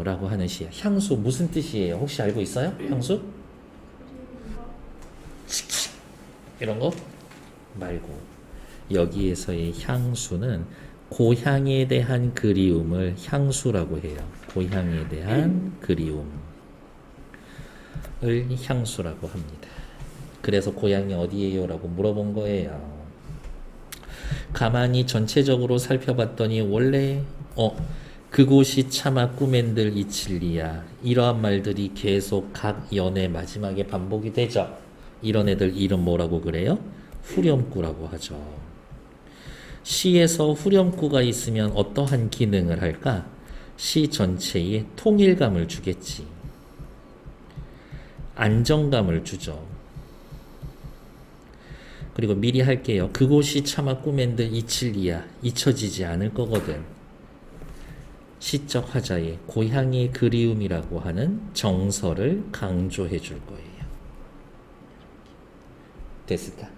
라고 하는 시야. 향수 무슨 뜻이에요? 혹시 알고 있어요? 향수? 이런 거 말고 여기에서의 향수는 고향에 대한 그리움을 향수라고 해요. 고향에 대한 그리움을 향수라고 합니다. 그래서 고향이 어디예요? 라고 물어본 거예요. 가만히 전체적으로 살펴봤더니 원래 그곳이 차마 꿈엔들 이칠리야. 이러한 말들이 계속 각 연의 마지막에 반복이 되죠. 이런 애들 이름 뭐라고 그래요? 후렴구라고 하죠. 시에서 후렴구가 있으면 어떠한 기능을 할까? 시 전체에 통일감을 주겠지. 안정감을 주죠. 그리고 미리 할게요. 그곳이 차마 꿈엔들 이칠리야. 잊혀지지 않을 거거든. 시적 화자의 고향의 그리움이라고 하는 정서를 강조해 줄 거예요. 됐을까?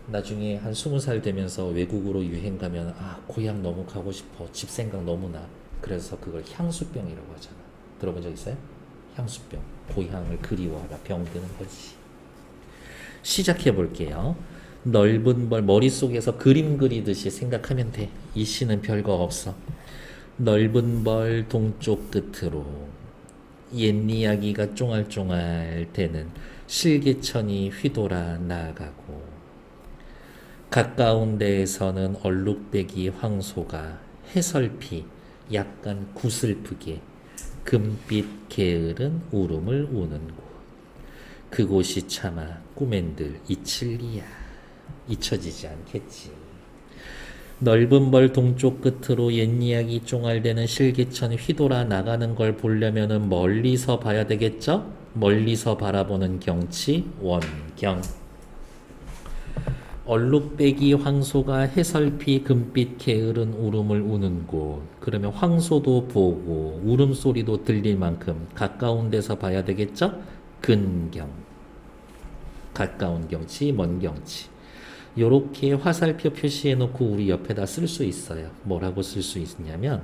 나중에 한 20살 되면서 외국으로 유행 가면 고향 너무 가고 싶어. 집 생각 너무 나. 그래서 그걸 향수병이라고 하잖아. 들어본 적 있어요? 향수병. 고향을 그리워하다. 병드는 거지. 시작해 볼게요. 넓은 벌 머릿속에서 그림 그리듯이 생각하면 돼. 이 시는 별거 없어. 넓은 벌 동쪽 끝으로 옛 이야기가 쫑알쫑알 대는 실개천이 휘돌아 나아가고 가까운 데에서는 얼룩배기 황소가 해설피 약간 구슬프게 금빛 게으른 울음을 우는 곳. 그곳이 차마 꿈엔들 이칠리야. 잊혀지지 않겠지. 넓은 벌 동쪽 끝으로 옛 이야기 쫑알대는 실개천이 휘돌아 나가는 걸 보려면은 멀리서 봐야 되겠죠? 멀리서 바라보는 경치 원경. 얼룩배기 황소가 해설피 금빛 게으른 울음을 우는 곳. 그러면 황소도 보고 울음소리도 들릴 만큼 가까운 데서 봐야 되겠죠? 근경. 가까운 경치, 먼 경치. 요렇게 화살표 표시해 놓고 우리 옆에다 쓸 수 있어요. 뭐라고 쓸 수 있냐면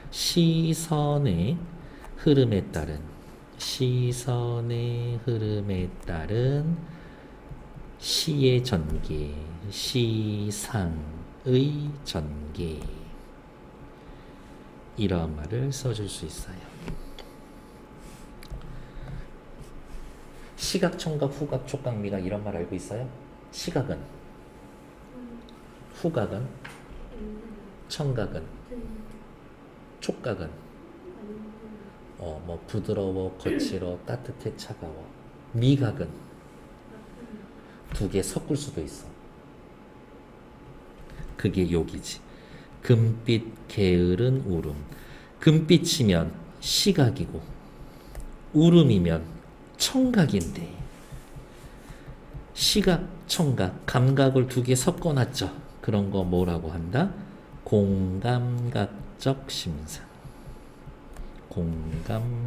시선의 흐름에 따른 시의 전개, 시상의 전개 이런 말을 써줄 수 있어요. 시각, 청각, 후각, 촉각, 미각 이런 말 알고 있어요? 시각은 후각은? 청각은? 촉각은? 부드러워, 거칠어, 따뜻해, 차가워. 미각은? 두 개 섞을 수도 있어. 그게 여기지. 금빛 게으른 울음. 금빛이면 시각이고 울음이면 청각인데 시각, 청각, 감각을 두 개 섞어놨죠. 그런 거 뭐라고 한다? 공감각적 심상. 공감각적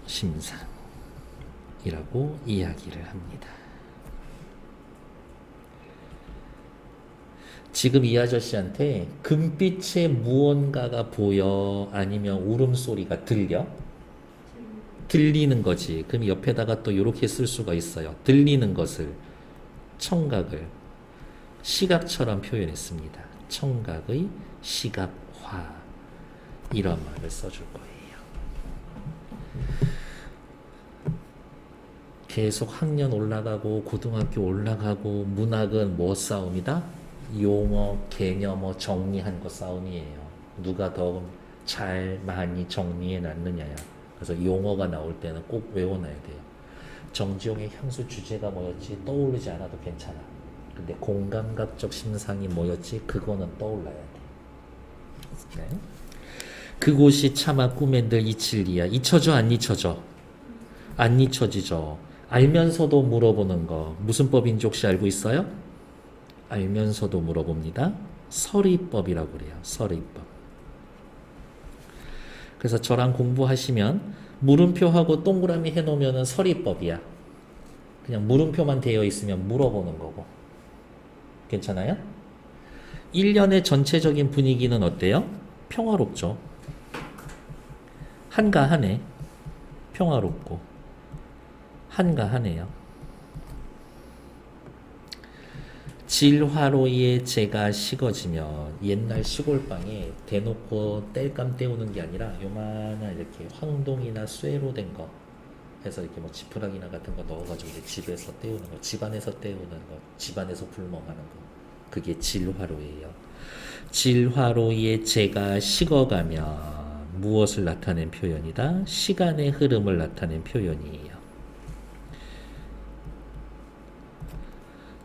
심상이라고 이야기를 합니다. 지금 이 아저씨한테 금빛의 무언가가 보여? 아니면 울음소리가 들려? 들리는 거지. 그럼 옆에다가 또 이렇게 쓸 수가 있어요. 들리는 것을 청각을 시각처럼 표현했습니다. 청각의 시각화 이런 말을 써줄 거예요. 계속 학년 올라가고 고등학교 올라가고 문학은 뭐 싸움이다? 용어, 개념어 정리한 거 싸움이에요. 누가 더 잘 많이 정리해 놨느냐야. 그래서 용어가 나올 때는 꼭 외워놔야 돼요. 정지용의 향수 주제가 뭐였지? 떠오르지 않아도 괜찮아. 근데 공감각적 심상이 뭐였지? 그거는 떠올라야 돼. 네. 그곳이 차마 꿈엔들 이칠리야. 잊혀져 안 잊혀져? 안 잊혀지죠. 알면서도 물어보는 거 무슨 법인지 혹시 알고 있어요? 알면서도 물어봅니다. 서리법이라고 그래요. 서리법. 그래서 저랑 공부하시면 물음표하고 동그라미 해놓으면 서리법이야. 그냥 물음표만 되어 있으면 물어보는 거고. 괜찮아요? 1년의 전체적인 분위기는 어때요? 평화롭죠. 한가하네. 평화롭고 한가하네요. 질화로에 재가 식어지면 옛날 시골방에 대놓고 땔감 떼우는 게 아니라 요만한 이렇게 황동이나 쇠로 된 거 해서 이렇게 뭐 지푸라기나 같은 거 넣어가지고 이제 집에서 떼우는 거, 집안에서 떼우는 거, 집안에서 불멍하는 거, 그게 질화로예요. 질화로에 재가 식어가면 무엇을 나타낸 표현이다? 시간의 흐름을 나타낸 표현이에요.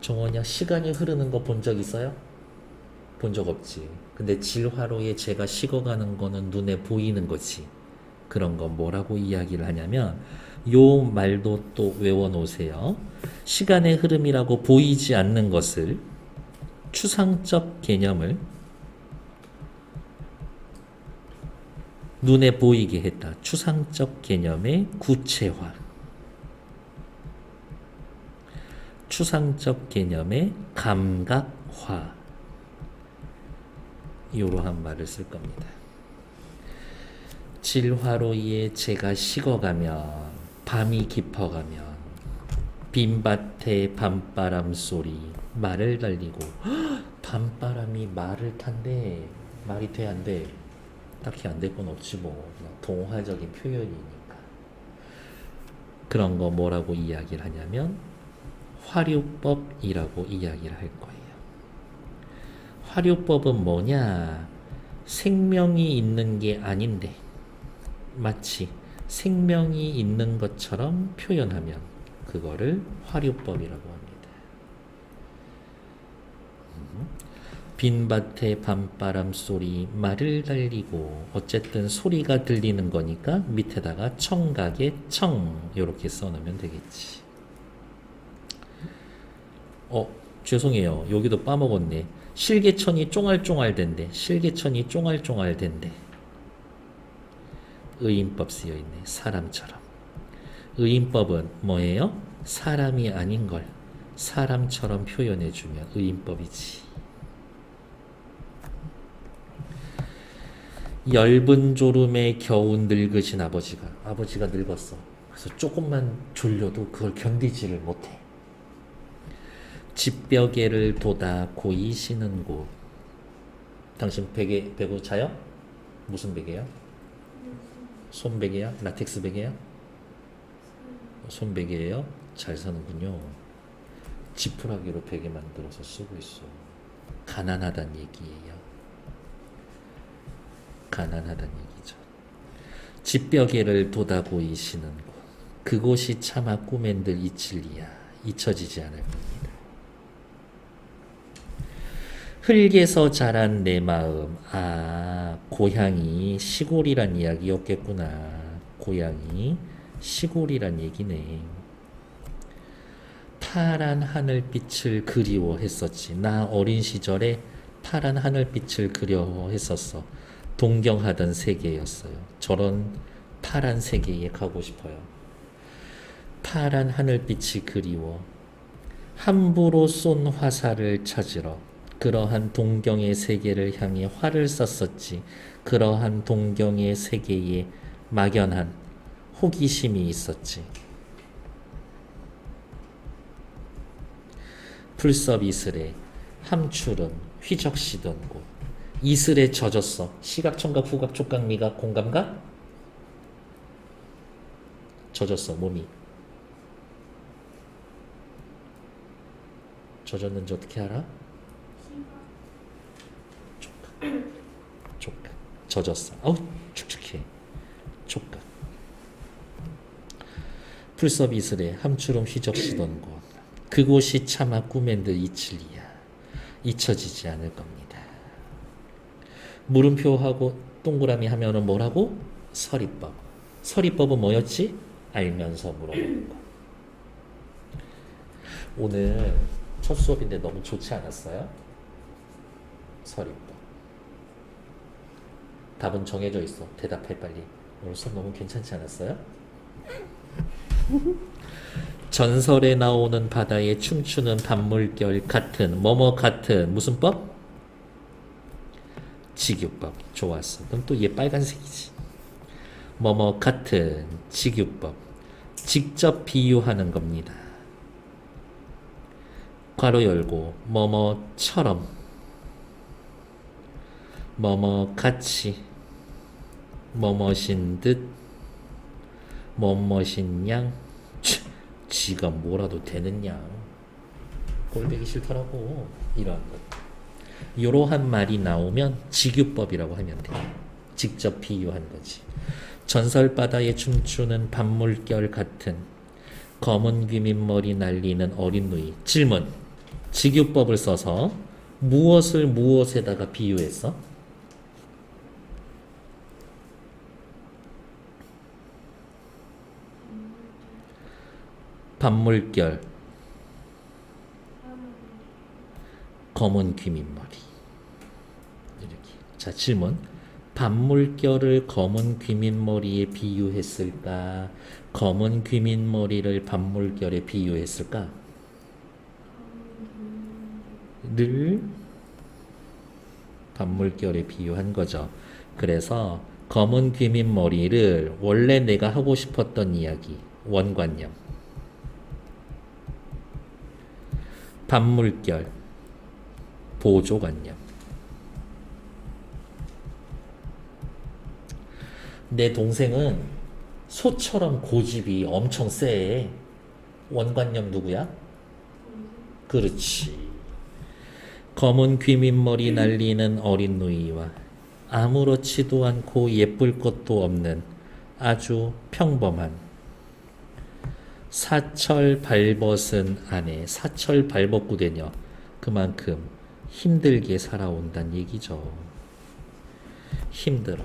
정원이야, 시간이 흐르는 거 본 적 있어요? 본 적 없지. 근데 질화로에 재가 식어가는 거는 눈에 보이는 거지. 그런 건 뭐라고 이야기를 하냐면 요 말도 또 외워놓으세요. 시간의 흐름이라고 보이지 않는 것을 추상적 개념을 눈에 보이게 했다. 추상적 개념의 구체화. 추상적 개념의 감각화. 이러한 말을 쓸 겁니다. 질화로에 재가 식어가면, 밤이 깊어가면, 빈밭에 밤바람 소리, 말을 달리고. 밤바람이 말을 탄대. 말이 돼, 안 돼? 딱히 안 될 건 없지 뭐. 그냥 동화적인 표현이니까. 그런 거 뭐라고 이야기를 하냐면 화류법이라고 이야기를 할 거예요. 화류법은 뭐냐? 생명이 있는 게 아닌데 마치 생명이 있는 것처럼 표현하면 그거를 화류법이라고 합니다. 빈밭에 밤바람 소리, 말을 달리고, 어쨌든 소리가 들리는 거니까 밑에다가 청각의 청 이렇게 써놓으면 되겠지. 죄송해요. 여기도 빠먹었네. 실개천이 쫑알쫑알된대. 실개천이 쫑알쫑알된대. 의인법 쓰여있네. 사람처럼. 의인법은 뭐예요? 사람이 아닌 걸 사람처럼 표현해주면 의인법이지. 엷은 졸음에 겨우 늙으신 아버지가 늙었어. 그래서 조금만 졸려도 그걸 견디지를 못해. 집벽에를 돋아 고이시는 곳. 당신 베고 자요? 무슨 베개요? 손베개야? 라텍스 베개야? 손베개예요? 잘 사는군요. 지푸라기로 베개 만들어서 쓰고 있어. 가난하단 얘기예요. 가난하단 얘기죠. 집벽에를 돋아 보이시는 곳. 그곳이 차마 꿈엔들 잊힐리야. 잊혀지지 않을 겁니다. 흙에서 자란 내 마음. 고향이 시골이란 이야기였겠구나. 고향이 시골이란 얘기네. 파란 하늘빛을 그리워했었지. 나 어린 시절에 파란 하늘빛을 그리워했었어. 동경하던 세계였어요. 저런 파란 세계에 가고 싶어요. 파란 하늘빛이 그리워. 함부로 쏜 화살을 찾으러 그러한 동경의 세계를 향해 활을 쐈었지. 그러한 동경의 세계에 막연한 호기심이 있었지. 풀섭 이슬에 함추름 휘적시던 곳. 이슬에 젖었어. 시각, 청각, 후각, 촉각, 미각, 공감각? 젖었어, 몸이. 젖었는지 어떻게 알아? 촉각. 젖었어. 아우, 축축해. 촉각. 풀섭 이슬에 함추름 휘적시던 곳. 그곳이 차마 꿈엔 듯 잊힐리야. 잊혀지지 않을 겁니다. 물음표하고 동그라미 하면은 뭐라고? 서리법. 서리법은 뭐였지? 알면서 물어보는 거. 오늘 첫 수업인데 너무 좋지 않았어요? 서리법. 답은 정해져 있어. 대답해 빨리. 오늘 수업 너무 괜찮지 않았어요? 전설에 나오는 바다에 춤추는 밤물결 같은 뭐뭐 같은 무슨 법? 직유법. 좋았어. 그럼 또 얘 빨간색이지. 뭐뭐 같은 직유법. 직접 비유하는 겁니다. 괄호 열고 뭐뭐처럼 뭐뭐 같이 뭐뭐신 듯 뭐뭐신 양 지가 뭐라도 되는 양 꼴보기 싫더라고. 이러한 것. 이러한 말이 나오면 직유법이라고 하면 돼. 직접 비유한 거지. 전설바다에 춤추는 밤물결 같은 검은 귀밑머리 날리는 어린 누이. 질문. 직유법을 써서 무엇을 무엇에다가 비유했어? 밤물결, 검은 귀밑머리. 이렇게. 자, 질문. 밤물결을 검은 귀밑머리에 비유했을까? 검은 귀밑머리를 밤물결에 비유했을까? 를 밤물결에 비유한 거죠. 그래서 검은 귀밑머리를 원래 내가 하고 싶었던 이야기, 원관념. 밤물결, 보조관념. 내 동생은 소처럼 고집이 엄청 세. 원관념 누구야? 그렇지. 검은 귀밑머리 날리는 어린 누이와 아무렇지도 않고 예쁠 것도 없는 아주 평범한 사철 발벗은 아내. 사철 발벗구대녀. 그만큼 힘들게 살아온다는 얘기죠. 힘들어.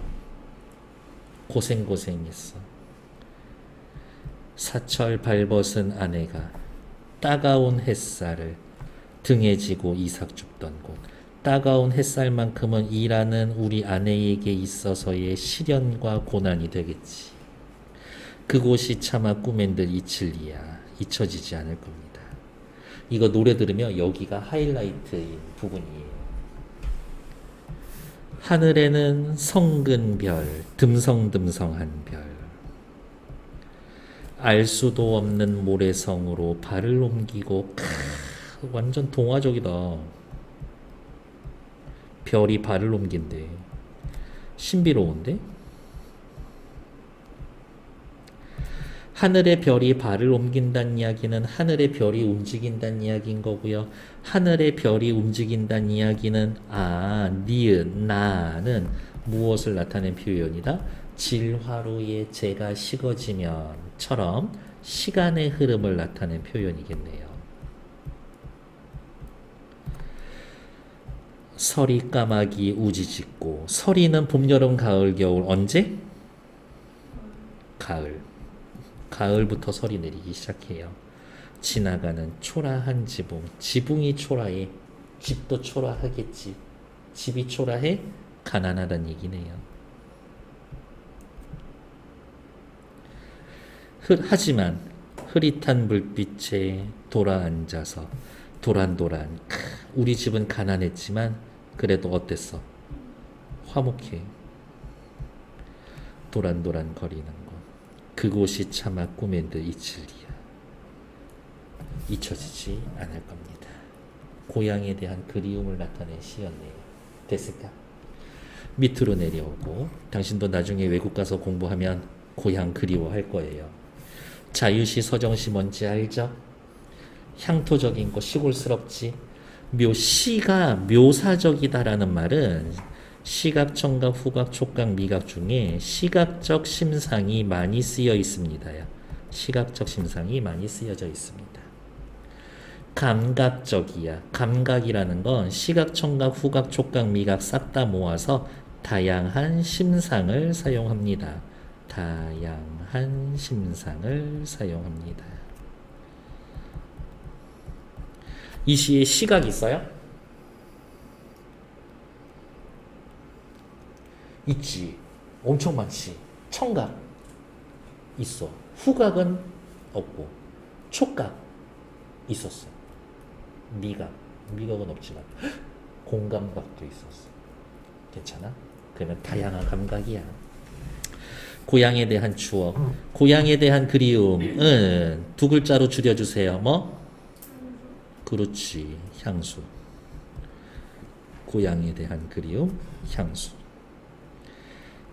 고생했어. 사철 발벗은 아내가 따가운 햇살을 등에 지고 이삭 줍던 곳. 따가운 햇살만큼은 일하는 우리 아내에게 있어서의 시련과 고난이 되겠지. 그곳이 차마 꿈엔들 잊힐리야. 잊혀지지 않을 겁니다. 이거 노래 들으면 여기가 하이라이트인 부분이에요. 하늘에는 성근 별, 듬성듬성한 별. 알 수도 없는 모래성으로 발을 옮기고 완전 동화적이다. 별이 발을 옮긴대. 신비로운데? 하늘의 별이 발을 옮긴다는 이야기는 하늘의 별이 움직인다는 이야기인 거고요. 하늘의 별이 움직인다는 이야기는 니은, 나는 무엇을 나타낸 표현이다? 질화로에 재가 식어지면처럼 시간의 흐름을 나타낸 표현이겠네요. 서리 까마귀 우지짓고. 서리는 봄, 여름, 가을, 겨울. 언제? 가을. 가을부터 서리 내리기 시작해요. 지나가는 초라한 지붕. 지붕이 초라해. 집도 초라하겠지. 집이 초라해? 가난하다는 얘기네요. 하지만 흐릿한 불빛에 돌아앉아서 도란도란. 우리 집은 가난했지만 그래도 어땠어? 화목해. 도란도란 거리는 것. 그곳이 차마 꿈엔 듯 잊힐리야. 잊혀지지 않을 겁니다. 고향에 대한 그리움을 나타낸 시였네요. 됐을까? 밑으로 내려오고. 당신도 나중에 외국 가서 공부하면 고향 그리워할 거예요. 자유시 서정시 뭔지 알죠? 향토적인 거, 시골스럽지. 시가 묘사적이다라는 말은 시각, 청각, 후각, 촉각, 미각 중에 시각적 심상이 많이 쓰여 있습니다. 시각적 심상이 많이 쓰여져 있습니다. 감각적이야. 감각이라는 건 시각, 청각, 후각, 촉각, 미각 싹 다 모아서 다양한 심상을 사용합니다. 다양한 심상을 사용합니다. 이 시에 시각이 있어요? 있지. 엄청 많지. 청각 있어. 후각은 없고 촉각 있었어. 미각은 없지만 공감각도 있었어. 괜찮아? 그러면 다양한 감각이야. 고향에 대한 추억, 고향에 대한 그리움은 두 글자로 줄여주세요. 뭐? 그렇지, 향수. 고향에 대한 그리움, 향수.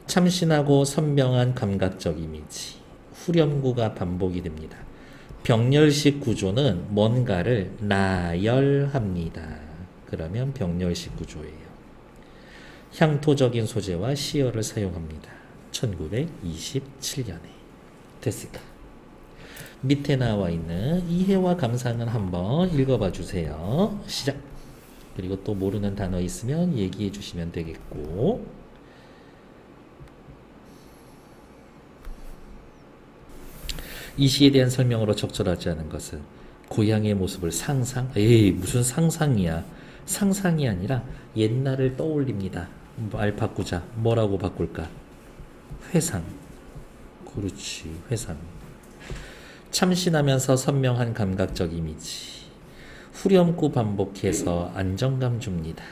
참신하고 선명한 감각적 이미지. 후렴구가 반복이 됩니다. 병렬식 구조는 뭔가를 나열합니다. 그러면 병렬식 구조예요. 향토적인 소재와 시어를 사용합니다. 1927년에. 됐을까? 밑에 나와 있는 이해와 감상을 한번 읽어봐 주세요. 시작. 그리고 또 모르는 단어 있으면 얘기해 주시면 되겠고. 이 시에 대한 설명으로 적절하지 않은 것은 고향의 모습을 상상? 에이, 무슨 상상이야. 상상이 아니라 옛날을 떠올립니다. 말 바꾸자. 뭐라고 바꿀까? 회상. 그렇지, 회상. 참신하면서 선명한 감각적 이미지. 후렴구 반복해서 안정감 줍니다.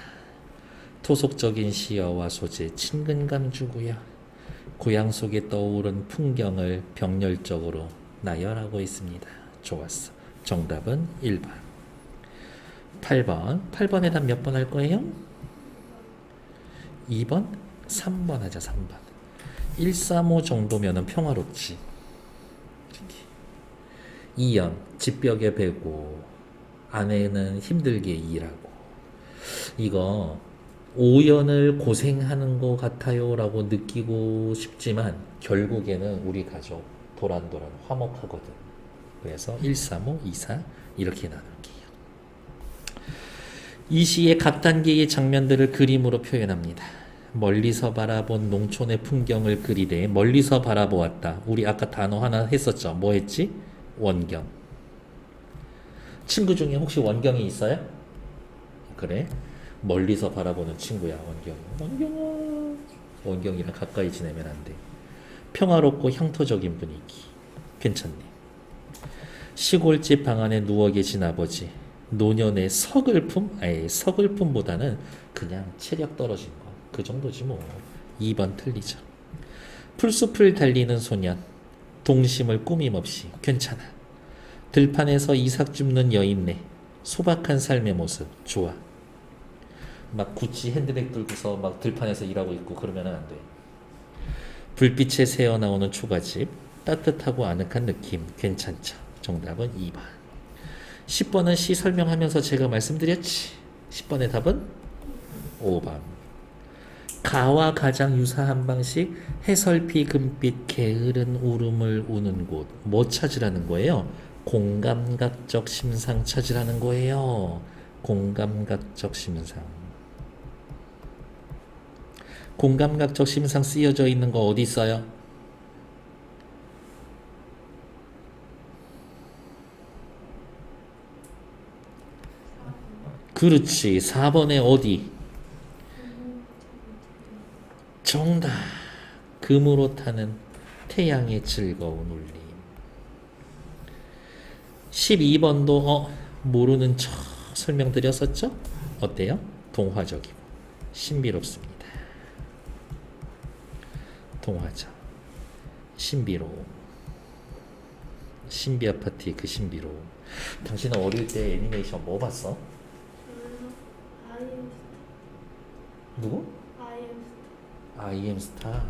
토속적인 시어와 소재, 친근감 주고요. 고향 속에 떠오른 풍경을 병렬적으로 나열하고 있습니다. 좋았어. 정답은 1번. 8번. 8번에 답 몇 번 할 거예요? 2번? 3번 하자, 3번. 135 정도면은 평화롭지. 2연, 집벽에 베고, 아내는 힘들게 일하고. 이거 5연을 고생하는 것 같아요 라고 느끼고 싶지만 결국에는 우리 가족 도란도란 화목하거든. 그래서 135, 24 이렇게 나눌게요. 이 시의 각 단계의 장면들을 그림으로 표현합니다. 멀리서 바라본 농촌의 풍경을 그리되 멀리서 바라보았다. 우리 아까 단어 하나 했었죠. 뭐 했지? 원경. 친구 중에 혹시 원경이 있어요? 그래? 멀리서 바라보는 친구야, 원경이. 원경아. 원경이랑 가까이 지내면 안 돼. 평화롭고 향토적인 분위기. 괜찮네. 시골집 방 안에 누워 계신 아버지. 노년의 서글픔? 아예 서글픔보다는 그냥 체력 떨어진 거. 그 정도지 뭐. 2번 틀리죠. 풀숲을 달리는 소년. 동심을 꾸밈없이. 괜찮아. 들판에서 이삭 줍는 여인네. 소박한 삶의 모습. 좋아. 막 구찌 핸드백 들고서 막 들판에서 일하고 있고 그러면 안 돼. 불빛에 새어나오는 초가집. 따뜻하고 아늑한 느낌. 괜찮죠. 정답은 2번. 10번은 시 설명하면서 제가 말씀드렸지. 10번의 답은 5번. 가와 가장 유사한 방식. 해설피 금빛 게으른 울음을 우는 곳. 뭐 찾으라는 거예요? 공감각적 심상 찾으라는 거예요. 공감각적 심상. 공감각적 심상 쓰여져 있는 거 어디 있어요? 그렇지. 4번에 어디? 정답. 금으로 타는 태양의 즐거운 울림. 12번도 모르는 척 설명드렸었죠? 어때요? 동화적이고 신비롭습니다. 동화적. 신비로움. 신비 아파트의 그 신비로움. 당신은 어릴 때 애니메이션 뭐 봤어? 아이엠 누구? 아이엠 아이엠 스타.